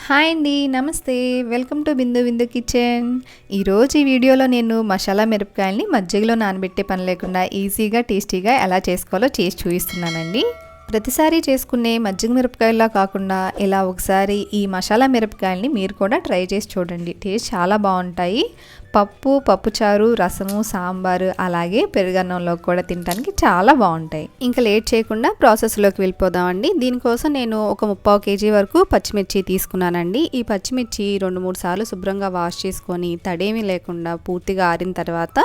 Hi అండి, నమస్తే. Welcome to Bindu Bindu kitchen. ఈరోజు ఈ వీడియోలో నేను మసాలా మిరపకాయల్ని మజ్జిగలో నానబెట్టే పని లేకుండా ఈజీగా టేస్టీగా ఎలా చేసుకోవాలో చేసి చూపిస్తున్నానండి. ప్రతిసారి చేసుకునే మజ్జిగ మిరపకాయలా కాకుండా ఇలా ఒకసారి ఈ మసాలా మిరపకాయల్ని మీరు కూడా ట్రై చేసి చూడండి. టేస్ట్ చాలా బాగుంటాయి. పప్పుచారు, రసము, సాంబారు అలాగే పెరుగన్నంలో కూడా తినడానికి చాలా బాగుంటాయి. ఇంకా లేట్ చేయకుండా ప్రాసెస్లోకి వెళ్ళిపోదామండి. దీనికోసం నేను ఒక 3/4 kg వరకు పచ్చిమిర్చి తీసుకున్నానండి. ఈ పచ్చిమిర్చి 2-3 సార్లు శుభ్రంగా వాష్ చేసుకొని తడేమీ లేకుండా పూర్తిగా ఆరిన తర్వాత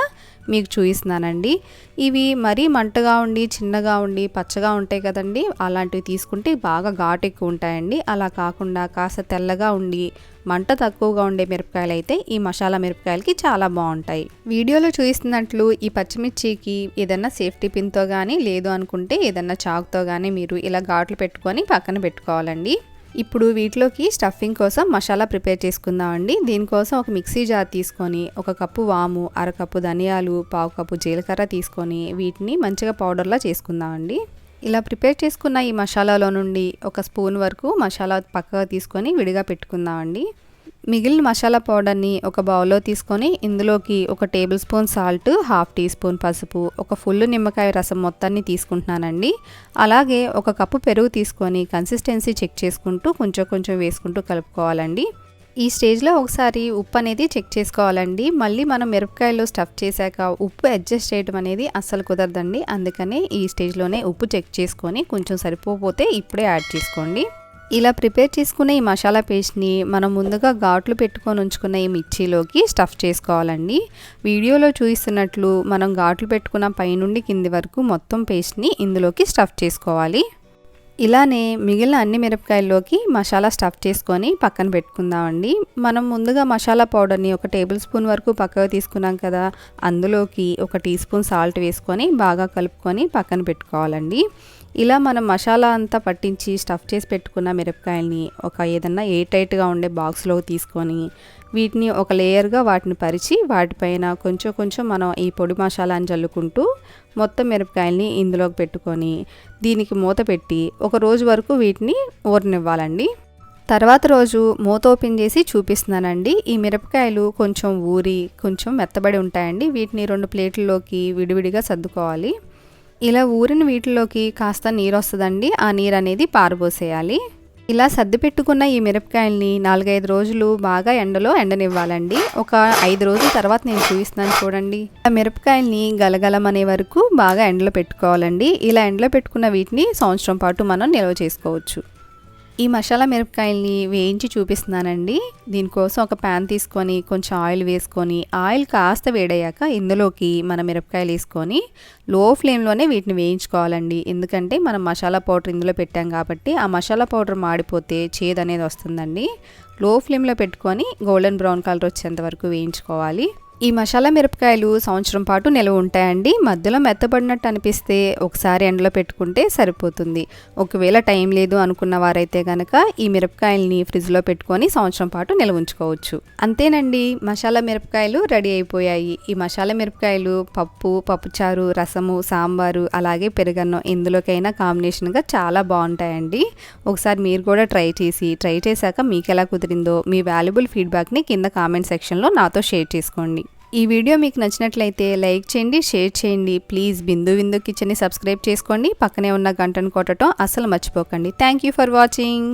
మీకు చూపిస్తున్నానండి. ఇవి మరీ మంటగా ఉండి చిన్నగా ఉండి పచ్చగా ఉంటాయి కదండి, అలాంటివి తీసుకుంటే బాగా ఘాటు ఎక్కువ ఉంటాయండి. అలా కాకుండా కాస్త తెల్లగా ఉండి మంట తక్కువగా ఉండే మిరపకాయలు అయితే ఈ మసాలా మిరపకాయలకి చాలా బాగుంటాయి. వీడియోలో చూపిస్తున్నట్లు ఈ పచ్చిమిర్చికి ఏదన్నా సేఫ్టీ పిన్తో కానీ లేదు అనుకుంటే ఏదన్నా చాకుతో కానీ మీరు ఇలా ఘాట్లు పెట్టుకొని పక్కన పెట్టుకోవాలండి. ఇప్పుడు వీటిలోకి స్టఫింగ్ కోసం మసాలా ప్రిపేర్ చేసుకుందామండి. దీనికోసం ఒక మిక్సీ జార్ తీసుకొని 1 కప్పు వాము, 1/2 కప్పు ధనియాలు, 1/4 కప్పు జీలకర్ర తీసుకొని వీటిని మంచిగా పౌడర్లా చేసుకుందామండి. ఇలా ప్రిపేర్ చేసుకున్న ఈ మసాలాలో నుండి 1 స్పూన్ వరకు మసాలా పక్కగా తీసుకొని విడిగా పెట్టుకుందామండి. మిగిలిన మసాలా పౌడర్ని ఒక బౌల్లో తీసుకొని ఇందులోకి 1 tablespoon salt, 1/2 teaspoon పసుపు, 1 ఫుల్ నిమ్మకాయ రసం మొత్తాన్ని తీసుకుంటున్నానండి. అలాగే 1 కప్పు పెరుగు తీసుకొని కన్సిస్టెన్సీ చెక్ చేసుకుంటూ కొంచెం వేసుకుంటూ కలుపుకోవాలండి. ఈ స్టేజ్లో ఒకసారి ఉప్పు అనేది చెక్ చేసుకోవాలండి. మళ్ళీ మనం మిరపకాయలు స్టఫ్ చేశాక ఉప్పు అడ్జస్ట్ చేయడం అనేది అస్సలు కుదరదండి. అందుకనే ఈ స్టేజ్లోనే ఉప్పు చెక్ చేసుకొని కొంచెం సరిపోతే ఇప్పుడే యాడ్ చేసుకోండి. ఇలా ప్రిపేర్ చేసుకున్న ఈ మసాలా పేస్ట్ని మనం ముందుగా ఘాట్లు పెట్టుకొని ఉంచుకున్న ఈ మిర్చిలోకి స్టఫ్ చేసుకోవాలండి. వీడియోలో చూపిస్తున్నట్లు మనం ఘాట్లు పెట్టుకున్న పైనుండి కింది వరకు మొత్తం పేస్ట్ని ఇందులోకి స్టఫ్ చేసుకోవాలి. ఇలానే మిగిలిన అన్ని మిరపకాయల్లోకి మసాలా స్టఫ్ చేసుకొని పక్కన పెట్టుకుందామండి. మనం ముందుగా మసాలా పౌడర్ని 1 టేబుల్ స్పూన్ వరకు పక్కకు తీసుకున్నాం కదా, అందులోకి 1 టీ స్పూన్ సాల్ట్ వేసుకొని బాగా కలుపుకొని పక్కన పెట్టుకోవాలండి. ఇలా మనం మసాలా అంతా పట్టించి స్టఫ్ చేసి పెట్టుకున్న మిరపకాయల్ని ఏదన్నా ఎయిర్ టైట్గా ఉండే బాక్స్లోకి తీసుకొని వీటిని ఒక లేయర్గా వాటిని పరిచి వాటిపైన కొంచెం మనం ఈ పొడి మసాలాని జల్లుకుంటూ మొత్తం మిరపకాయల్ని ఇందులోకి పెట్టుకొని దీనికి మూత పెట్టి 1 రోజు వరకు వీటిని ఊరనివ్వాలండి. తర్వాత రోజు మూత ఓపెన్ చేసి చూపిస్తున్నానండి. ఈ మిరపకాయలు కొంచెం ఊరి కొంచెం మెత్తబడి ఉంటాయండి. వీటిని 2 ప్లేట్లలోకి విడివిడిగా సర్దుకోవాలి. ఇలా ఊరిన వీటిలోకి కాస్త నీరు వస్తుందండి. ఆ నీరు అనేది పారబోసేయాలి. ఇలా సర్ది పెట్టుకున్న ఈ మిరపకాయల్ని 4-5 రోజులు బాగా ఎండలో ఎండనివ్వాలండి. ఒక 5 రోజుల తర్వాత నేను చూపిస్తున్నాను చూడండి. ఆ మిరపకాయల్ని గలగలమనే వరకు బాగా ఎండలో పెట్టుకోవాలండి. ఇలా ఎండలో పెట్టుకున్న వీటిని సంవత్సరం పాటు మనం నిల్వ చేసుకోవచ్చు. ఈ మసాలా మిరపకాయల్ని వేయించి చూపిస్తున్నానండి. దీనికోసం ఒక ప్యాన్ తీసుకొని కొంచెం ఆయిల్ వేసుకొని ఆయిల్ కాస్త వేడయ్యాక ఇందులోకి మన మిరపకాయలు వేసుకొని లో ఫ్లేమ్లోనే వీటిని వేయించుకోవాలండి. ఎందుకంటే మనం మసాలా పౌడర్ ఇందులో పెట్టాం కాబట్టి ఆ మసాలా పౌడర్ మాడిపోతే చేదు అనేది వస్తుందండి. లో ఫ్లేమ్లో పెట్టుకొని గోల్డెన్ బ్రౌన్ కలర్ వచ్చేంత వరకు వేయించుకోవాలి. ఈ మసాలా మిరపకాయలు సంవత్సరం పాటు నిల్వ ఉంటాయండి. మధ్యలో మెత్తబడినట్టు అనిపిస్తే ఒకసారి ఎండలో పెట్టుకుంటే సరిపోతుంది. ఒకవేళ టైం లేదు అనుకున్న వారైతే కనుక ఈ మిరపకాయల్ని ఫ్రిడ్జ్లో పెట్టుకొని సంవత్సరం పాటు నిల్వ ఉంచుకోవచ్చు. అంతేనండి, మసాలా మిరపకాయలు రెడీ అయిపోయాయి. ఈ మసాలా మిరపకాయలు పప్పుచారు, రసము, సాంబారు అలాగే పెరుగన్నం ఎందులోకైనా కాంబినేషన్గా చాలా బాగుంటాయండి. ఒకసారి మీరు కూడా ట్రై చేశాక మీకు ఎలా కుదిరిందో మీ వాల్యుబుల్ ఫీడ్బ్యాక్ని కింద కామెంట్ సెక్షన్లో నాతో షేర్ చేసుకోండి. ఈ వీడియో మీకు నచ్చినట్లయితే లైక్ చేయండి, షేర్ చేయండి. ప్లీజ్ బిందు బిందు కిచెన్ని సబ్స్క్రైబ్ చేసుకోండి. పక్కనే ఉన్న గంటను కొట్టడం అస్సలు మర్చిపోకండి. Thank you for watching.